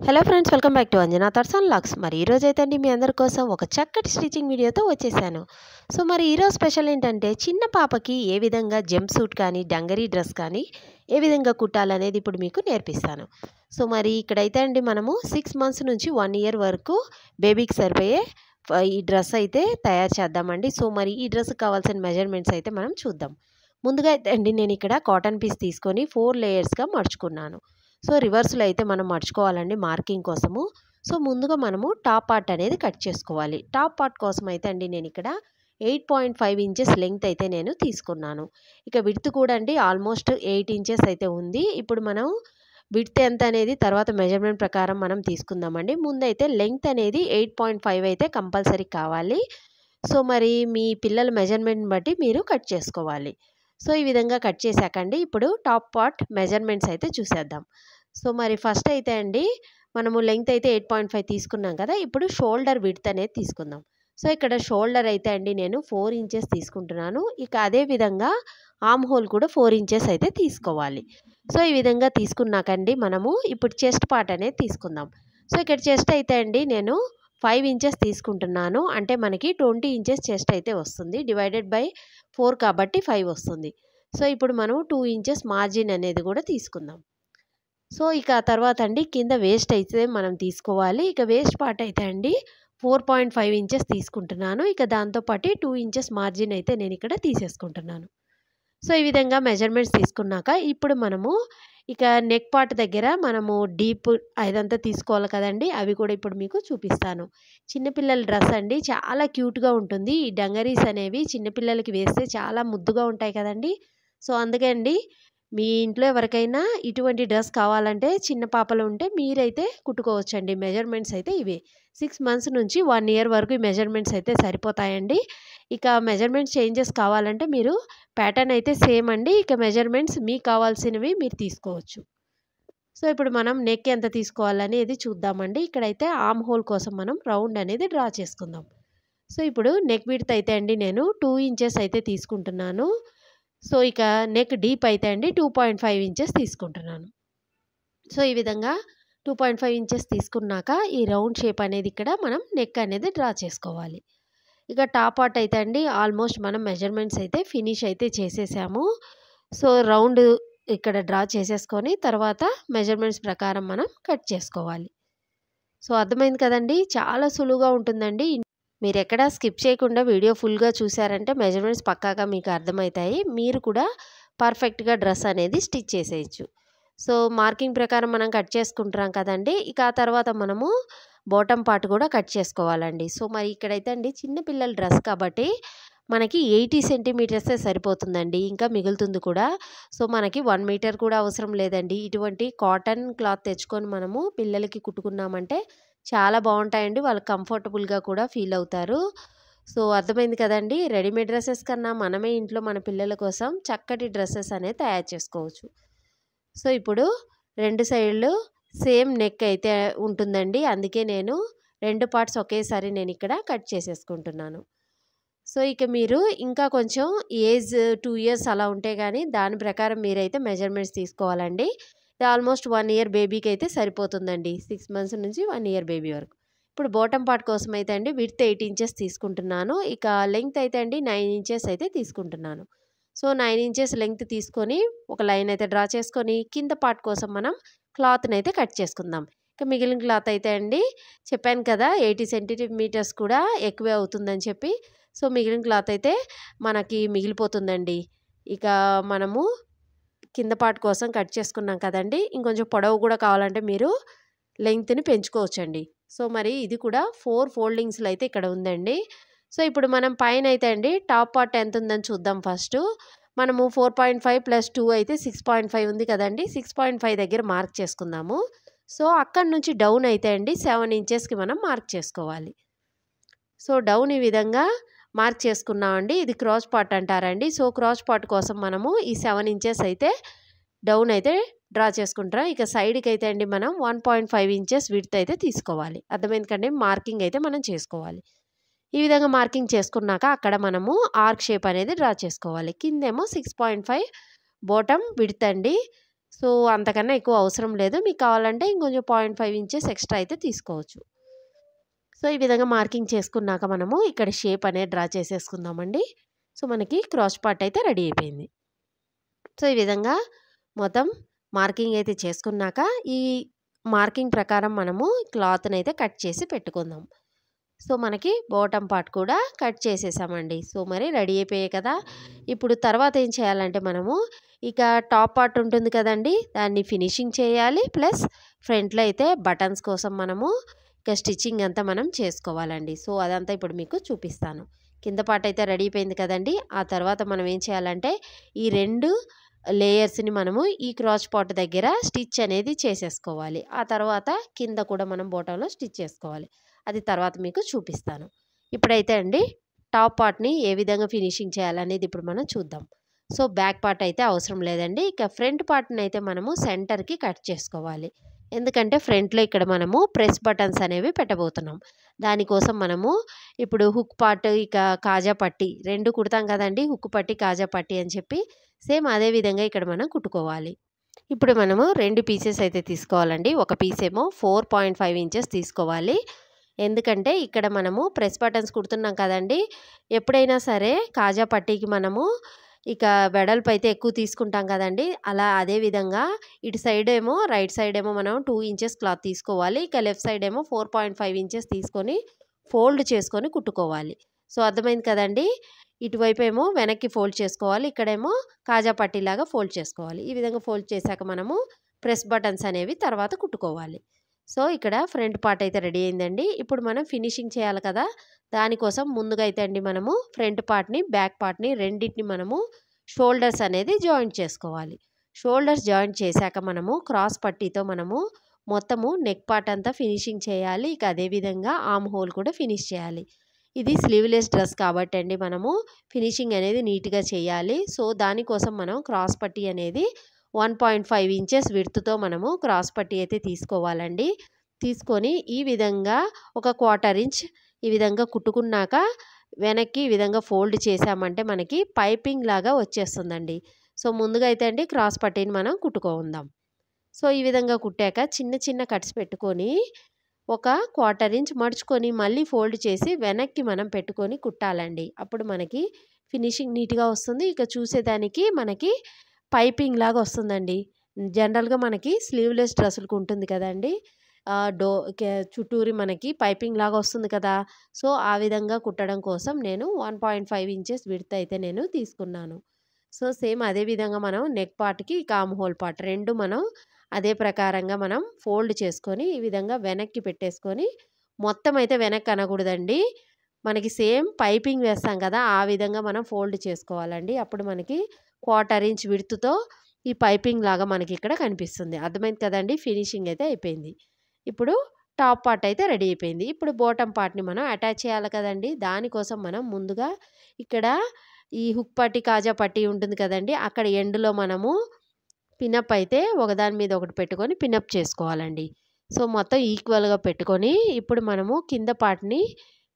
Hello friends, welcome back to Anjana thoughts and logs. మరి ఈరోజు అయితే అండి మీ అందరి కోసం ఒక చక్కటి స్టిచ్చింగ్ వీడియోతో వచ్చేసాను. సో మరి ఈరోజు స్పెషల్ ఏంటంటే చిన్న పాపకి ఏ విధంగా జంప్ సూట్ కానీ డంగరీ డ్రెస్ కానీ ఏ విధంగా కుట్టాలనేది ఇప్పుడు మీకు నేర్పిస్తాను. సో మరి ఇక్కడైతే అండి మనము 6 మంత్స్ నుంచి 1 ఇయర్ వరకు బేబీకి సరిపోయే ఈ డ్రెస్ అయితే తయారు చేద్దామండి. సో మరి ఈ డ్రెస్కి కావాల్సిన మెజర్మెంట్స్ అయితే మనం చూద్దాం. ముందుగా అయితే అండి నేను ఇక్కడ కాటన్ పీస్ తీసుకొని 4 లేయర్స్గా మడుచుకున్నాను. సో రివర్స్లో అయితే మనం మడుచుకోవాలండి మార్కింగ్ కోసము. సో ముందుగా మనము టాప్ పార్ట్ అనేది కట్ చేసుకోవాలి. టాప్ పార్ట్ కోసం అయితే అండి నేను ఇక్కడ 8.5 ఇంచెస్ లెంగ్త్ అయితే నేను తీసుకున్నాను. ఇక విడ్త్ కూడా అండి ఆల్మోస్ట్ 8 ఇంచెస్ అయితే ఉంది. ఇప్పుడు మనం విడ్త్ ఎంత అనేది తర్వాత మెజర్మెంట్ ప్రకారం మనం తీసుకుందామండి. ముందైతే లెంగ్త్ అనేది 8.5 అయితే కంపల్సరీ కావాలి. సో మరి మీ పిల్లల మెజర్మెంట్ని బట్టి మీరు కట్ చేసుకోవాలి. సో ఈ విధంగా కట్ చేశాకండి ఇప్పుడు టాప్ పార్ట్ మెజర్మెంట్స్ అయితే చూసేద్దాం. సో మరి ఫస్ట్ అయితే అండి మనము లెంగ్త్ అయితే 8.5 తీసుకున్నాం కదా. ఇప్పుడు షోల్డర్ విడ్త్ అనేది తీసుకుందాం. సో ఇక్కడ షోల్డర్ అయితే అండి నేను 4 ఇంచెస్ తీసుకుంటున్నాను. ఇక అదే విధంగా ఆర్మ్ హోల్ కూడా 4 ఇంచెస్ అయితే తీసుకోవాలి. సో ఈ విధంగా తీసుకున్నాకండి మనము ఇప్పుడు చెస్ట్ పార్ట్ అనేది తీసుకుందాం. సో ఇక్కడ చెస్ట్ అయితే అండి నేను 5 ఇంచెస్ తీసుకుంటున్నాను. అంటే మనకి 20 ఇంచెస్ చెస్ట్ అయితే వస్తుంది. డివైడెడ్ బై 4 కాబట్టి 5 వస్తుంది. సో ఇప్పుడు మనం 2 ఇంచెస్ మార్జిన్ అనేది కూడా తీసుకుందాం. సో ఇక తర్వాత అండి కింద వేస్ట్ అయితే మనం తీసుకోవాలి. ఇక వేస్ట్ పార్ట్ అయితే అండి 4.5 ఇంచెస్ తీసుకుంటున్నాను. ఇక దాంతోపాటు 2 ఇంచెస్ మార్జిన్ అయితే నేను ఇక్కడ తీసేసుకుంటున్నాను. సో ఈ విధంగా మెజర్మెంట్స్ తీసుకున్నాక ఇప్పుడు మనము ఇక నెక్ పార్ట్ దగ్గర మనము డీప్ అదంతా తీసుకోవాలి కదండి. అవి కూడా ఇప్పుడు మీకు చూపిస్తాను. చిన్నపిల్లల డ్రెస్ అండి చాలా క్యూట్గా ఉంటుంది. ఈ డంగరీస్ అనేవి చిన్నపిల్లలకి వేస్తే చాలా ముద్దుగా ఉంటాయి కదండి. సో అందుకే అండి మీ ఇంట్లో ఎవరికైనా ఇటువంటి డ్రెస్ కావాలంటే చిన్న పాపలు ఉంటే మీరైతే కుట్టుకోవచ్చండి. మెజర్మెంట్స్ అయితే ఇవే 6 మంత్స్ నుంచి 1 ఇయర్ వరకు ఈ మెజర్మెంట్స్ అయితే సరిపోతాయండి. ఇక మెజర్మెంట్స్ చేంజెస్ కావాలంటే మీరు ప్యాటర్న్ అయితే సేమ్ అండి. ఇక మెజర్మెంట్స్ మీకు కావాల్సినవి మీరు తీసుకోవచ్చు. సో ఇప్పుడు మనం నెక్ ఎంత తీసుకోవాలనేది చూద్దామండి. ఇక్కడైతే ఆర్మ్ హోల్ కోసం మనం రౌండ్ అనేది డ్రా చేసుకుందాం. సో ఇప్పుడు నెక్ విడ్త్ అయితే అండి నేను 2 ఇంచెస్ అయితే తీసుకుంటున్నాను. సో ఇక నెక్ డీప్ అయితే అండి 2.5 ఇంచెస్ తీసుకుంటున్నాను. సో ఈ విధంగా 2.5 ఇంచెస్ తీసుకున్నాక ఈ రౌండ్ షేప్ అనేది ఇక్కడ మనం నెక్ అనేది డ్రా చేసుకోవాలి. ఇక టాప్ పార్ట్ అయితే అండి ఆల్మోస్ట్ మనం మెజర్మెంట్స్ అయితే ఫినిష్ అయితే చేసేసాము. సో రౌండ్ ఇక్కడ డ్రా చేసేసుకొని తర్వాత మెజర్మెంట్స్ ప్రకారం మనం కట్ చేసుకోవాలి. సో అర్థమైంది కదండి. చాలా సులువుగా ఉంటుందండి. మీరు ఎక్కడా స్కిప్ చేయకుండా వీడియో ఫుల్గా చూసారంటే మెజర్మెంట్స్ పక్కాగా మీకు అర్థమవుతాయి. మీరు కూడా పర్ఫెక్ట్గా డ్రెస్ అనేది స్టిచ్ చేసేయచ్చు. సో మార్కింగ్ ప్రకారం మనం కట్ చేసుకుంటున్నాం కదండి. ఇక ఆ తర్వాత మనము బాటమ్ పార్ట్ కూడా కట్ చేసుకోవాలండి. సో మరి ఇక్కడైతే అండి చిన్నపిల్లల డ్రెస్ కాబట్టి మనకి 80 సెంటీమీటర్సే సరిపోతుందండి. ఇంకా మిగులుతుంది కూడా. సో మనకి 1 మీటర్ కూడా అవసరం లేదండి. ఇటువంటి కాటన్ క్లాత్ తెచ్చుకొని మనము పిల్లలకి కుట్టుకున్నామంటే చాలా బాగుంటాయండి. వాళ్ళు కంఫర్టబుల్గా కూడా ఫీల్ అవుతారు. సో అర్థమైంది కదండి. రెడీమేడ్ డ్రెస్సెస్ కన్నా మనమే ఇంట్లో మన పిల్లల కోసం చక్కటి డ్రెస్సెస్ అనేది తయారు చేసుకోవచ్చు. సో ఇప్పుడు 2 సైడ్లు సేమ్ నెక్ అయితే ఉంటుందండి. అందుకే నేను 2 పార్ట్స్ ఒకేసారి నేను ఇక్కడ కట్ చేసేసుకుంటున్నాను. సో ఇక మీరు ఇంకా కొంచెం ఏజ్ 2 ఇయర్స్ అలా ఉంటే కానీ దాని ప్రకారం మీరైతే మెజర్మెంట్స్ తీసుకోవాలండి. ఇది ఆల్మోస్ట్ 1 ఇయర్ బేబీకి అయితే సరిపోతుందండి. 6 మంత్స్ నుంచి 1 ఇయర్ బేబీ వరకు. ఇప్పుడు బాటమ్ పార్ట్ కోసం అయితే అండి విడ్త్ 8 ఇంచెస్ తీసుకుంటున్నాను. ఇక లెంగ్త్ అయితే అండి 9 ఇంచెస్ అయితే తీసుకుంటున్నాను. సో 9 ఇంచెస్ లెంగ్త్ తీసుకొని ఒక లైన్ అయితే డ్రా చేసుకొని కింద పార్ట్ కోసం మనం క్లాత్ని అయితే కట్ చేసుకుందాం. ఇక మిగిలిన క్లాత్ అయితే అండి చెప్పాను కదా 80 సెంటీమీటర్స్ కూడా ఎక్కువే అవుతుందని చెప్పి. సో మిగిలిన క్లాత్ అయితే మనకి మిగిలిపోతుందండి. ఇక మనము కింద పార్ట్ కోసం కట్ చేసుకున్నాం కదండి. ఇంకొంచెం పొడవు కూడా కావాలంటే మీరు లెంగ్త్ని పెంచుకోవచ్చండి. సో మరి ఇది కూడా 4 ఫోల్డింగ్స్లో అయితే ఇక్కడ ఉందండి. సో ఇప్పుడు మనం పైన అయితే అండి టాప్ పార్ట్ ఎంత ఉందని చూద్దాం ఫస్ట్. మనము 4.5 + 2 అయితే 6.5 ఉంది కదండి. 6.5 దగ్గర మార్క్ చేసుకుందాము. సో అక్కడి నుంచి డౌన్ అయితే అండి 7 ఇంచెస్కి మనం మార్క్ చేసుకోవాలి. సో డౌన్ ఈ విధంగా మార్క్ చేసుకున్నామండి. ఇది క్రాస్ పార్ట్ అంటారండి. సో క్రాస్ పార్ట్ కోసం మనము ఈ 7 ఇంచెస్ అయితే డౌన్ అయితే డ్రా చేసుకుంటాం. ఇక సైడ్కి అయితే అండి మనం 1.5 ఇంచెస్ విడ్త్ అయితే తీసుకోవాలి. అర్థమైంది కండి. మార్కింగ్ అయితే మనం చేసుకోవాలి. ఈ విధంగా మార్కింగ్ చేసుకున్నాక అక్కడ మనము ఆర్క్ షేప్ అనేది డ్రా చేసుకోవాలి. కిందేమో 6.5 బాటమ్ విడ్త్ అండి. సో అంతకన్నా ఎక్కువ అవసరం లేదు. మీకు కావాలంటే ఇంకొంచెం 0.5 ఇంచెస్ ఎక్స్ట్రా అయితే తీసుకోవచ్చు. సో ఈ విధంగా మార్కింగ్ చేసుకున్నాక మనము ఇక్కడ షేప్ అనేది డ్రా చేసేసుకుందామండి. సో మనకి క్రాస్ పార్ట్ అయితే రెడీ అయిపోయింది. సో ఈ విధంగా మొత్తం మార్కింగ్ అయితే చేసుకున్నాక ఈ మార్కింగ్ ప్రకారం మనము క్లాత్‌ని అయితే కట్ చేసి పెట్టుకుందాం. సో మనకి బాటమ్ పార్ట్ కూడా కట్ చేసేసామండి. సో మరి రెడీ అయిపోయాయి కదా! ఇప్పుడు తర్వాత ఏం చేయాలంటే మనము ఇక టాప్ పార్ట్ ఉంటుంది కదండీ! దాన్ని ఫినిషింగ్ చేయాలి. ప్లస్ ఫ్రంట్‌లో అయితే బటన్స్ కోసం మనము ఇక స్టిచ్చింగ్ అంతా మనం చేసుకోవాలండి. సో అదంతా ఇప్పుడు మీకు చూపిస్తాను. కింద పార్ట్ అయితే రెడీ అయిపోయింది కదండీ! ఆ తర్వాత మనం ఏం చేయాలంటే ఈ 2 లేయర్స్‌ని మనము ఈ క్రాస్ పార్ట్ దగ్గర స్టిచ్ అనేది చేసేసుకోవాలి. ఆ తర్వాత కింద కూడా మనం బాటంలో స్టిచ్ చేసుకోవాలి. అది తర్వాత మీకు చూపిస్తాను. ఇప్పుడైతే అండి టాప్ పార్ట్‌ని ఏ విధంగా ఫినిషింగ్ చేయాలనేది ఇప్పుడు మనం చూద్దాం. సో బ్యాక్ పార్ట్ అయితే అవసరం లేదండి. ఇక ఫ్రంట్ పార్ట్‌ని అయితే మనము సెంటర్‌కి కట్ చేసుకోవాలి. ఎందుకంటే ఫ్రంట్‌లో ఇక్కడ మనము ప్రెస్ బటన్స్ అనేవి పెట్టబోతున్నాం. దానికోసం మనము ఇప్పుడు హుక్ పార్ట్ ఇక కాజా పట్టీ 2 కుడతాం కదండీ! హుక్ పట్టీ, కాజా పట్టీ అని చెప్పి సేమ్ అదే విధంగా ఇక్కడ మనం కుట్టుకోవాలి. ఇప్పుడు మనము 2 పీసెస్ అయితే తీసుకోవాలండి. ఒక పీస్ ఏమో 4.5 ఇంచెస్ తీసుకోవాలి. ఎందుకంటే ఇక్కడ మనము ప్రెస్ బటన్స్ కుడుతున్నాం కదండీ! ఎప్పుడైనా సరే కాజా పట్టీకి మనము ఇక వెడల్పు అయితే ఎక్కువ తీసుకుంటాం కదండీ! అలా అదే విధంగా ఇటు సైడ్ ఏమో రైట్ సైడ్ ఏమో మనం 2 ఇంచెస్ క్లాత్ తీసుకోవాలి. ఇక లెఫ్ట్ సైడ్ ఏమో 4.5 ఇంచెస్ తీసుకొని ఫోల్డ్ చేసుకొని కుట్టుకోవాలి. సో అర్థమైంది కదండీ! ఇటువైపు ఏమో వెనక్కి ఫోల్డ్ చేసుకోవాలి. ఇక్కడేమో కాజా పట్టీలాగా ఫోల్డ్ చేసుకోవాలి. ఈ విధంగా ఫోల్డ్ చేశాక మనము ప్రెస్ బటన్స్ అనేవి తర్వాత కుట్టుకోవాలి. సో ఇక్కడ ఫ్రంట్ పార్ట్ అయితే రెడీ అయిందండి. ఇప్పుడు మనం ఫినిషింగ్ చేయాలి కదా! దానికోసం ముందుగా అయితే అండి మనము ఫ్రంట్ పార్ట్‌ని, బ్యాక్ పార్ట్‌ని రెండిటిని మనము షోల్డర్స్ అనేది జాయింట్ చేసుకోవాలి. షోల్డర్స్ జాయింట్ చేశాక మనము క్రాస్ పట్టీతో మనము మొత్తము నెక్ పార్ట్ అంతా ఫినిషింగ్ చేయాలి. ఇక అదే విధంగా ఆర్మ్ హోల్ కూడా ఫినిష్ చేయాలి. ఇది స్లీవ్‌లెస్ డ్రెస్ కాబట్టి అండి మనము ఫినిషింగ్ అనేది నీట్‌గా చేయాలి. సో దానికోసం మనం క్రాస్ పట్టీ అనేది 1.5 ఇంచెస్ విడ్త్‌తో మనము క్రాస్ పట్టీ అయితే తీసుకోవాలండి. తీసుకొని ఈ విధంగా ఒక 1/4 ఇంచ్ ఈ విధంగా కుట్టుకున్నాక వెనక్కి ఈ విధంగా ఫోల్డ్ చేశామంటే మనకి పైపింగ్ లాగా వచ్చేస్తుందండి. సో ముందుగా అయితే అండి క్రాస్ పట్టీని మనం కుట్టుకుందాం. సో ఈ విధంగా కుట్టాక చిన్న చిన్న కట్స్ పెట్టుకొని ఒక 1/4 ఇంచ్ మడుచుకొని మళ్ళీ ఫోల్డ్ చేసి వెనక్కి మనం పెట్టుకొని కుట్టాలండి. అప్పుడు మనకి ఫినిషింగ్ నీట్‌గా వస్తుంది. ఇక చూసేదానికి మనకి పైపింగ్ లాగా వస్తుందండి. జనరల్‌గా మనకి స్లీవ్‌లెస్ డ్రెస్సులకు ఉంటుంది కదండీ! డో చుట్టూరి మనకి పైపింగ్ లాగా వస్తుంది కదా! సో ఆ విధంగా కుట్టడం కోసం నేను 1.5 ఇంచెస్ విడ్త్ అయితే నేను తీసుకున్నాను. సో సేమ్ అదే విధంగా మనం నెక్ పార్ట్‌కి ఆర్మ్ హోల్ పార్ట్ 2 మనం అదే ప్రకారంగా మనం ఫోల్డ్ చేసుకొని ఈ విధంగా వెనక్కి పెట్టేసుకొని మొత్తం అయితే వెనక్కి అనకూడదండి. మనకి సేమ్ పైపింగ్ వేస్తాం కదా! ఆ విధంగా మనం ఫోల్డ్ చేసుకోవాలండి. అప్పుడు మనకి 1/4 ఇంచ్ విడ్త్‌తో ఈ పైపింగ్ లాగా మనకి ఇక్కడ కనిపిస్తుంది. అర్థమైంది కదండీ! ఫినిషింగ్ అయితే అయిపోయింది. ఇప్పుడు టాప్ పార్ట్ అయితే రెడీ అయిపోయింది. ఇప్పుడు బాటమ్ పార్ట్‌ని మనం అటాచ్ చేయాలి కదండీ! దానికోసం మనం ముందుగా ఇక్కడ ఈ హుక్ పట్టీ, కాజా పట్టీ ఉంటుంది కదండీ! అక్కడ ఎండ్‌లో మనము పినప్ అయితే ఒకదాని మీద ఒకటి పెట్టుకొని పినప్ చేసుకోవాలండి. సో మొత్తం ఈక్వల్‌గా పెట్టుకొని ఇప్పుడు మనము కింద పార్ట్‌ని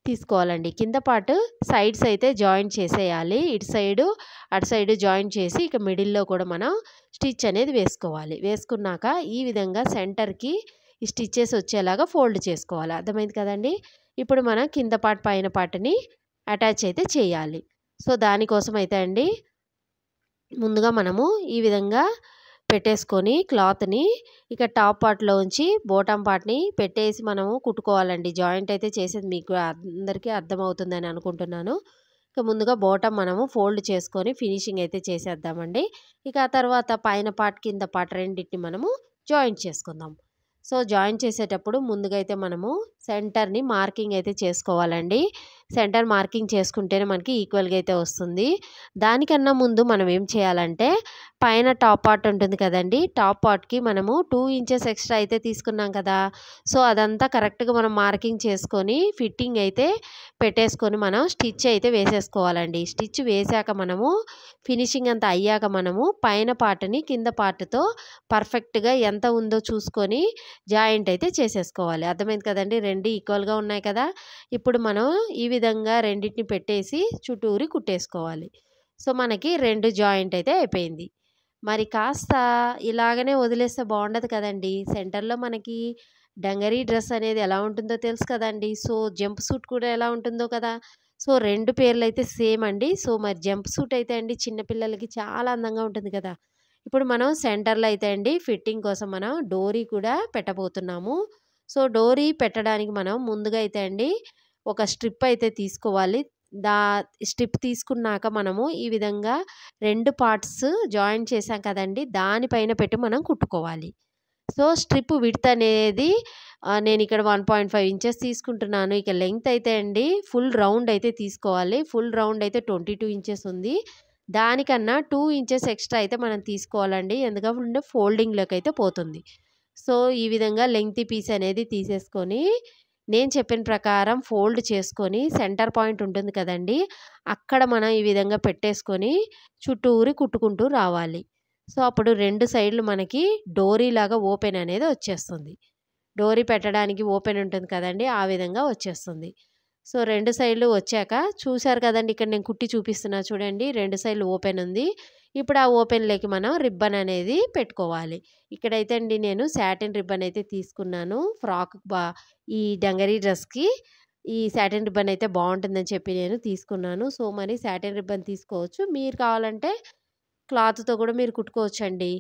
తీసుకోవాలండి. కింద పార్ట్ సైడ్స్ అయితే జాయింట్ చేసేయాలి. ఇటు సైడు, అటు సైడు జాయింట్ చేసి ఇక మిడిల్‌లో కూడా మనం స్టిచ్ అనేది వేసుకోవాలి. వేసుకున్నాక ఈ విధంగా సెంటర్‌కి ఈ స్టిచెస్ వచ్చేలాగా ఫోల్డ్ చేసుకోవాలి. అర్థమైంది కదండీ! ఇప్పుడు మనం కింద పార్ట్, పైన పార్ట్‌ని అటాచ్ అయితే చేయాలి. సో దానికోసం అయితే అండి ముందుగా మనము ఈ విధంగా పెట్టేసుకొని క్లాత్‌ని ఇక టాప్ పార్ట్‌లో ఉంచి బాటమ్ పార్ట్‌ని పెట్టేసి మనము కుట్టుకోవాలండి. జాయింట్ అయితే చేసేది మీకు అందరికీ అర్థమవుతుందని అనుకుంటున్నాను. ఇక ముందుగా బాటమ్ మనము ఫోల్డ్ చేసుకొని ఫినిషింగ్ అయితే చేసేద్దామండి. ఇక ఆ తర్వాత పైన పార్ట్, కింద పార్ట్ రెండిటిని మనము జాయింట్ చేసుకుందాం. సో జాయింట్ చేసేటప్పుడు ముందుగా అయితే మనము సెంటర్‌ని మార్కింగ్ అయితే చేసుకోవాలండి. సెంటర్ మార్కింగ్ చేసుకుంటేనే మనకి ఈక్వల్‌గా అయితే వస్తుంది. దానికన్నా ముందు మనం ఏం చేయాలంటే పైన టాప్ పార్ట్ ఉంటుంది కదండీ! టాప్ పార్ట్‌కి మనము 2 ఇంచెస్ ఎక్స్ట్రా అయితే తీసుకున్నాం కదా! సో అదంతా కరెక్ట్‌గా మనం మార్కింగ్ చేసుకొని ఫిట్టింగ్ అయితే పెట్టేసుకొని మనం స్టిచ్ అయితే వేసేసుకోవాలండి. స్టిచ్ వేశాక మనము ఫినిషింగ్ అంతా అయ్యాక మనము పైన పార్ట్‌ని కింద పార్ట్‌తో పర్ఫెక్ట్‌గా ఎంత ఉందో చూసుకొని జాయింట్ అయితే చేసేసుకోవాలి. అర్థమైంది కదండీ! 2 ఈక్వల్‌గా ఉన్నాయి కదా! ఇప్పుడు మనం ఈ విధంగా రెండిటిని పెట్టేసి చుట్టూరి కుట్టేసుకోవాలి. సో మనకి 2 జాయింట్ అయితే అయిపోయింది. మరి కాస్త ఇలాగనే వదిలేస్తే బాగుండదు కదండీ. సెంటర్‌లో మనకి డంగరీ డ్రెస్ అనేది ఎలా ఉంటుందో తెలుసు కదండీ. సో, జంప్ సూట్ కూడా ఎలా ఉంటుందో కదా! సో, 2 పేర్లయితే సేమ్ అండి. సో, మరి జంప్ సూట్ అయితే అండి చిన్న పిల్లలకి చాలా అందంగా ఉంటుంది కదా! ఇప్పుడు మనం సెంటర్‌లో అయితే అండి ఫిట్టింగ్ కోసం మనం డోరీ కూడా పెట్టబోతున్నాము. సో, డోరీ పెట్టడానికి మనం ముందుగా అయితే అండి ఒక స్ట్రిప్ అయితే తీసుకోవాలి. దా స్ట్రిప్ తీసుకున్నాక మనము ఈ విధంగా 2 పార్ట్స్ జాయిన్ చేసాం కదండీ! దానిపైన పెట్టి మనం కుట్టుకోవాలి. సో, స్ట్రిప్ విడ్త్ అనేది నేనిక్కడ 1.5 ఇంచెస్ తీసుకుంటున్నాను. ఇక లెంగ్త్ అయితే అండి ఫుల్ రౌండ్ అయితే తీసుకోవాలి. ఫుల్ రౌండ్ అయితే 22 ఇంచెస్ ఉంది. దానికన్నా 2 ఇంచెస్ ఎక్స్‌ట్రా అయితే మనం తీసుకోవాలండి. ఎందుకంటే ఫోల్డింగ్‌లోకైతే పోతుంది. సో, ఈ విధంగా లెంగ్తీ పీస్ అనేది తీసేసుకొని, నేను చెప్పిన ప్రకారం ఫోల్డ్ చేసుకొని సెంటర్ పాయింట్ ఉంటుంది కదండీ! అక్కడ మనం ఈ విధంగా పెట్టేసుకొని చుట్టూరి కుట్టుకుంటూ రావాలి. సో, అప్పుడు 2 సైడ్‌లు మనకి డోరీలాగా ఓపెన్ అనేది వచ్చేస్తుంది. డోరీ పెట్టడానికి ఓపెన్ ఉంటుంది కదండీ! ఆ విధంగా వచ్చేస్తుంది. సో, 2 సైడ్‌లు వచ్చాక చూసారు కదండీ! ఇక్కడ నేను కుట్టి చూపిస్తున్నా చూడండి. 2 సైడ్‌లు ఓపెన్ ఉంది. ఇప్పుడు ఆ ఓపెన్‌లోకి మనం రిబ్బన్ అనేది పెట్టుకోవాలి. ఇక్కడైతే అండి నేను సాటిన్ రిబ్బన్ అయితే తీసుకున్నాను. ఈ డంగరీ డ్రెస్‌కి ఈ సాటిన్ రిబ్బన్ అయితే బావుంటుందని చెప్పి నేను తీసుకున్నాను. సో, మరి సాటిన్ రిబ్బన్ తీసుకోవచ్చు. మీరు కావాలంటే క్లాత్‌తో కూడా మీరు కుట్టుకోవచ్చండి.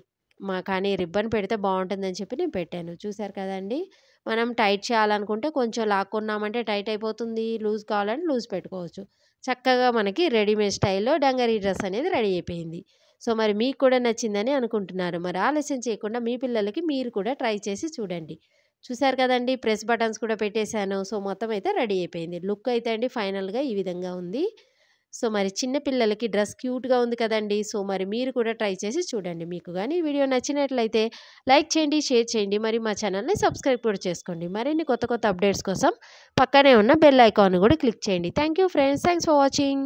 కానీ రిబ్బన్ పెడితే బావుంటుందని చెప్పి నేను పెట్టాను. చూసారు కదండీ! మనం టైట్ చేయాలనుకుంటే కొంచెం లాక్కున్నామంటే టైట్ అయిపోతుంది. లూజ్ కావాలంటే లూజ్ పెట్టుకోవచ్చు. చక్కగా మనకి రెడీమేడ్ స్టైల్‌లో డంగరీ డ్రెస్ అనేది రెడీ అయిపోయింది. సో, మరి మీకు కూడా నచ్చిందని అనుకుంటున్నారు. మరి ఆలస్యం చేయకుండా మీ పిల్లలకి మీరు కూడా ట్రై చేసి చూడండి. చూసారు కదండీ! ప్రెస్ బటన్స్ కూడా పెట్టేశాను. సో, మొత్తం అయితే రెడీ అయిపోయింది. లుక్ అయితే అండి ఫైనల్‌గా ఈ విధంగా ఉంది. సో, మరి చిన్న పిల్లలకి డ్రెస్ క్యూట్‌గా ఉంది కదండీ! సో, మరి మీరు కూడా ట్రై చేసి చూడండి. మీకు గాని ఈ వీడియో నచ్చినట్లయితే లైక్ చేయండి, షేర్ చేయండి. మరి మా ఛానల్‌ని సబ్స్క్రైబ్ కూడా చేసుకోండి. మరిన్ని కొత్త కొత్త అప్డేట్స్ కోసం పక్కనే ఉన్న బెల్ ఐకాన్‌ని కూడా క్లిక్ చేయండి. Thank you friends. Thanks for watching.